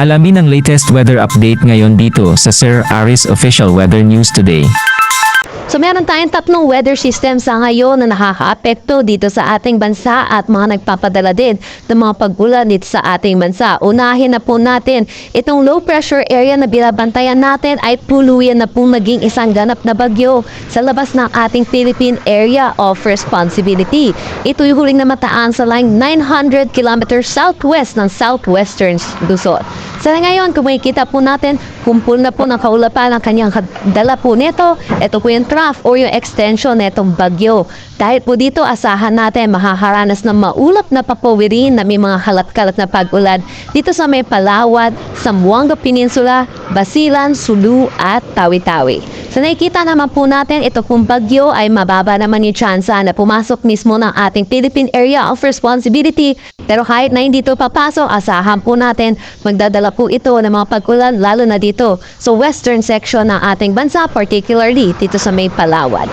Alamin ang latest weather update ngayon dito sa Sir Aris Official Weather News Today. So meron tayong tatlong weather system sa ngayon na nakakaapekto dito sa ating bansa at mga nagpapadala din ng mga pagulan dito sa ating bansa. Unahin na po natin, itong low pressure area na binabantayan natin ay tuluyan na po naging isang ganap na bagyo sa labas ng ating Philippine Area of Responsibility. Ito'y huling namataan sa line 900 km southwest ng southwestern Luzon. Sa ngayon, kung makikita po natin, kumpul na po ng kaulapan ang kanyang dala po nito. Ito po yung trough o yung extension netong bagyo. Dahil po dito, asahan natin makakaranas ng maulap na papawirin na may mga kalat-kalat na pag-ulan dito sa may Palawad, Zamboanga Peninsula, Basilan, Sulu at Tawi-Tawi. Sa nakikita naman po natin, ito pong bagyo ay mababa naman yung tsansa na pumasok mismo ng ating Philippine Area of Responsibility. Pero kahit na hindi ito papasok, asahan po natin magdadala po ito ng mga pag-ulan lalo na dito sa western section ng ating bansa, particularly dito sa may Palawad.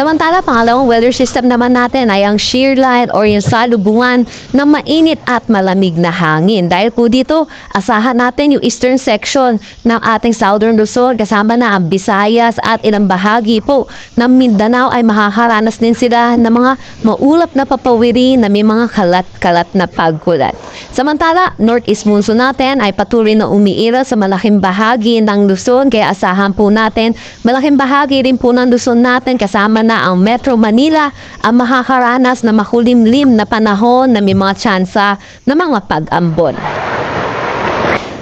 Samantala, pangalawang weather system naman natin ay ang shear line or yung salubungan ng mainit at malamig na hangin. Dahil po dito, asahan natin yung eastern section ng ating southern Luzon kasama na ang Visayas at ilang bahagi po ng Mindanao ay makakaranas din sila ng mga maulap na papawiri na may mga kalat-kalat na pagkulat. Samantala, northeast monsoon natin ay patuloy na umiiral sa malaking bahagi ng Luzon kaya asahan po natin malaking bahagi rin po ng Luzon natin kasama na ang Metro Manila ang makakaranas na makulimlim na panahon na may mga tsansa na mga pag-ambon.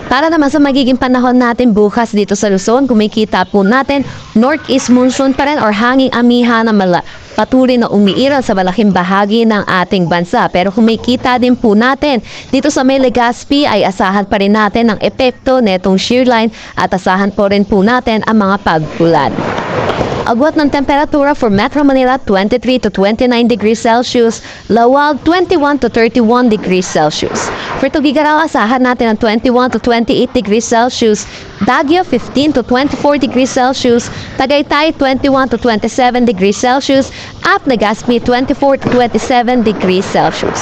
Para naman sa magiging panahon natin bukas dito sa Luzon, kumikita po natin northeast monsoon pa rin or hanging amihan na patuloy na umiiral sa malaking bahagi ng ating bansa. Pero kumikita din po natin dito sa may Legazpi ay asahan pa rin natin ang epekto netong shear line at asahan po rin po natin ang mga pag-ulan. Agwat ng temperatura for Metro Manila 23 to 29 degrees Celsius, Lawag 21 to 31 degrees Celsius. For Tugigaraw, asahan natin ang 21 to 28 degrees Celsius, Baguio 15 to 24 degrees Celsius, Tagaytay 21 to 27 degrees Celsius, at Legazpi 24 to 27 degrees Celsius.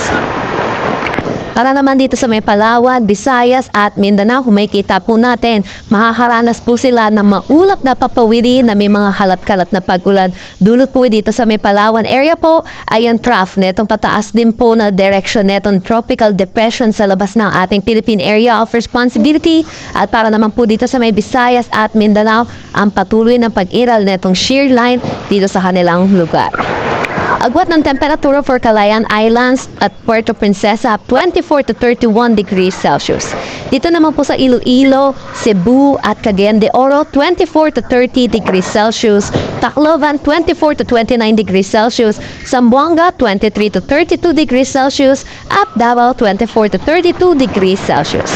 Para naman dito sa may Palawan, Visayas at Mindanao, kung makikita po natin, makakaranas po sila ng maulap na papawiri na may mga kalat-kalat na pag-ulan. Dulot po dito sa may Palawan area po ay ang trough netong pataas din po na direction netong tropical depression sa labas ng ating Philippine Area of Responsibility. At para naman po dito sa may Visayas at Mindanao, ang patuloy ng pag-iral netong shear line dito sa kanilang lugar. Agwat ng temperatura for Calayan Islands at Puerto Princesa 24 to 31 degrees Celsius. Dito naman po sa Iloilo, Cebu at Cagayan de Oro 24 to 30 degrees Celsius, Tacloban 24 to 29 degrees Celsius, Zamboanga 23 to 32 degrees Celsius at Davao 24 to 32 degrees Celsius.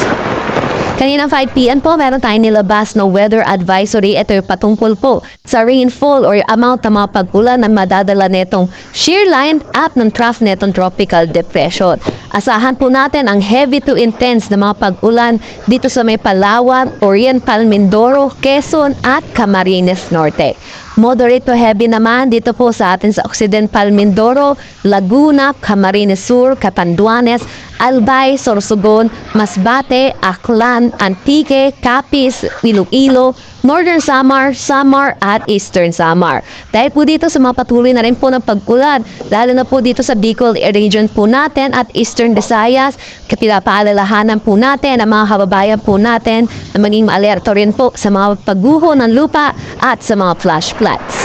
Kaninang 5 p.m. po, meron tayong nilabas na weather advisory. Ito yung patungkol po sa rainfall or amount ng mga pag-ulan na madadala netong shear line at ng trough netong tropical depression. Asahan po natin ang heavy to intense na mga pag-ulan dito sa may Palawan, Oriental Mindoro, Quezon at Camarines Norte. Moderate to heavy naman dito po sa atin sa Occidental Mindoro, Laguna, Camarines Sur, Catanduanes, Albay, Sorsogon, Masbate, Aklan, Antique, Capiz, Iloilo, Northern Samar, Samar at Eastern Samar. Dahil po dito sa mga patuloy na rin po ng pag-ulan, lalo na po dito sa Bicol region po natin at Eastern Visayas, pinapaalalahanan po natin ang mga kababayan po natin na maging maalerto rin po sa mga pagguho ng lupa at sa mga flash floods.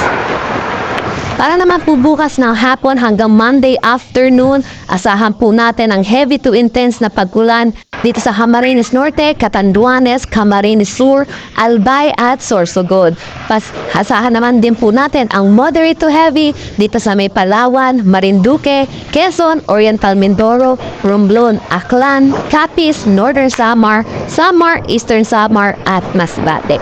Para naman po bukas ng hapon hanggang Monday afternoon, asahan po natin ang heavy to intense na pag-ulan dito sa Camarines Norte, Catanduanes, Camarines Sur, Albay at Sorsogon. Asahan naman din po natin ang moderate to heavy dito sa may Palawan, Marinduque, Quezon, Oriental Mindoro, Romblon, Aklan, Capiz, Northern Samar, Samar, Eastern Samar at Masbate.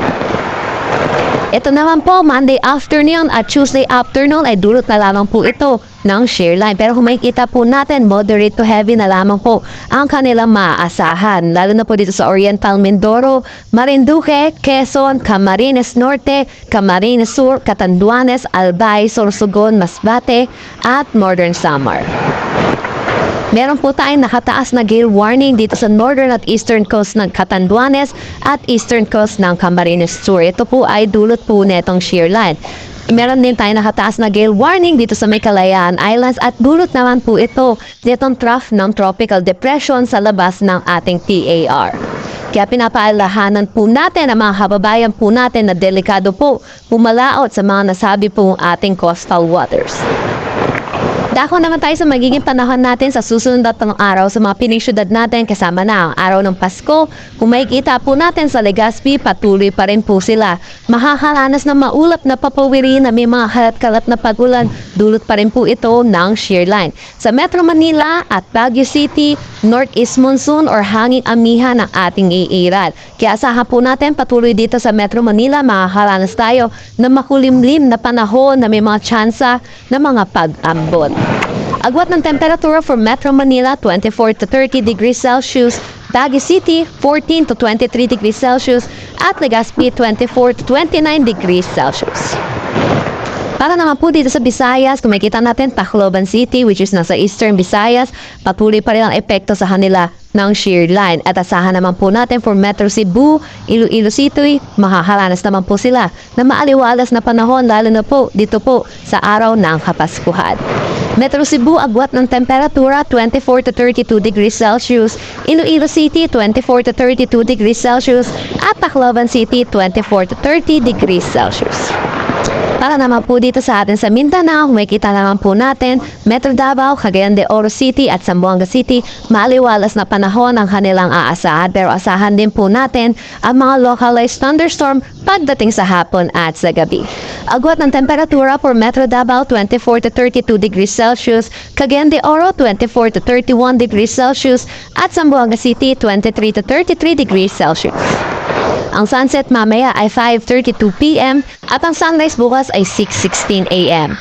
Ito naman po, Monday afternoon at Tuesday afternoon ay dulot na lamang po ito ng shear line. Pero kung makikita po natin, moderate to heavy na lamang po ang kanilang maaasahan. Lalo na po dito sa Oriental Mindoro, Marinduque, Quezon, Camarines Norte, Camarines Sur, Catanduanes, Albay, Sorsogon, Masbate at Northern Samar. Meron po tayong nakataas na gale warning dito sa northern at eastern coast ng Catanduanes at eastern coast ng Camarines Sur. Ito po ay dulot po netong shear line. Meron din tayong nakataas na gale warning dito sa may Kalayaan Islands at dulot naman po ito netong trough ng tropical depression sa labas ng ating PAR. Kaya pinapaalahanan po natin ang mga kababayan po natin na delikado po pumalaot sa mga nasabi pong ating coastal waters. Dako naman tayo sa magiging panahon natin sa susunod na araw sa mga piling syudad natin kasama na ang araw ng Pasko. Kung makikita po natin sa Legazpi, patuloy pa rin po sila. Makakaranas ng maulap na papawiri na may mga kalat-kalat na pagulan. Dulot pa rin po ito ng shear line. Sa Metro Manila at Baguio City, northeast monsoon or hanging amihan ang ating iiral. Kaya asahan po natin patuloy dito sa Metro Manila, makakaranas tayo ng makulimlim na panahon na may mga tsansa na mga pag-ambon. Agwat ng temperatura for Metro Manila, 24 to 30 degrees Celsius, Baguio City, 14 to 23 degrees Celsius, at Legazpi, 24 to 29 degrees Celsius. Para naman po dito sa Visayas, kung makikita natin Tacloban City, which is nasa Eastern Visayas, patuloy pa rin ang epekto sa kanila ng shear line. At asahan naman po natin for Metro Cebu, Iloilo City, makakaranas naman po sila na maaliwalas na panahon, lalo na po dito po sa araw ng Kapaskuhan. Metro Cebu, agwat ng temperatura, 24 to 32 degrees Celsius. Iloilo City, 24 to 32 degrees Celsius. At Tacloban City, 24 to 30 degrees Celsius. Para naman po dito sa atin sa Mindanao, makikita naman po natin Metro Davao, Cagayan de Oro City at Zamboanga City, maaliwalas na panahon ang kanilang aasahan, pero asahan din po natin ang mga localized thunderstorm pagdating sa hapon at sa gabi. Agwat ng temperatura for Metro Davao, 24 to 32 degrees Celsius, Cagayan de Oro, 24 to 31 degrees Celsius, at Zamboanga City, 23 to 33 degrees Celsius. Ang sunset mamaya ay 5:32 p.m. at ang sunrise bukas ay 6:16 a.m.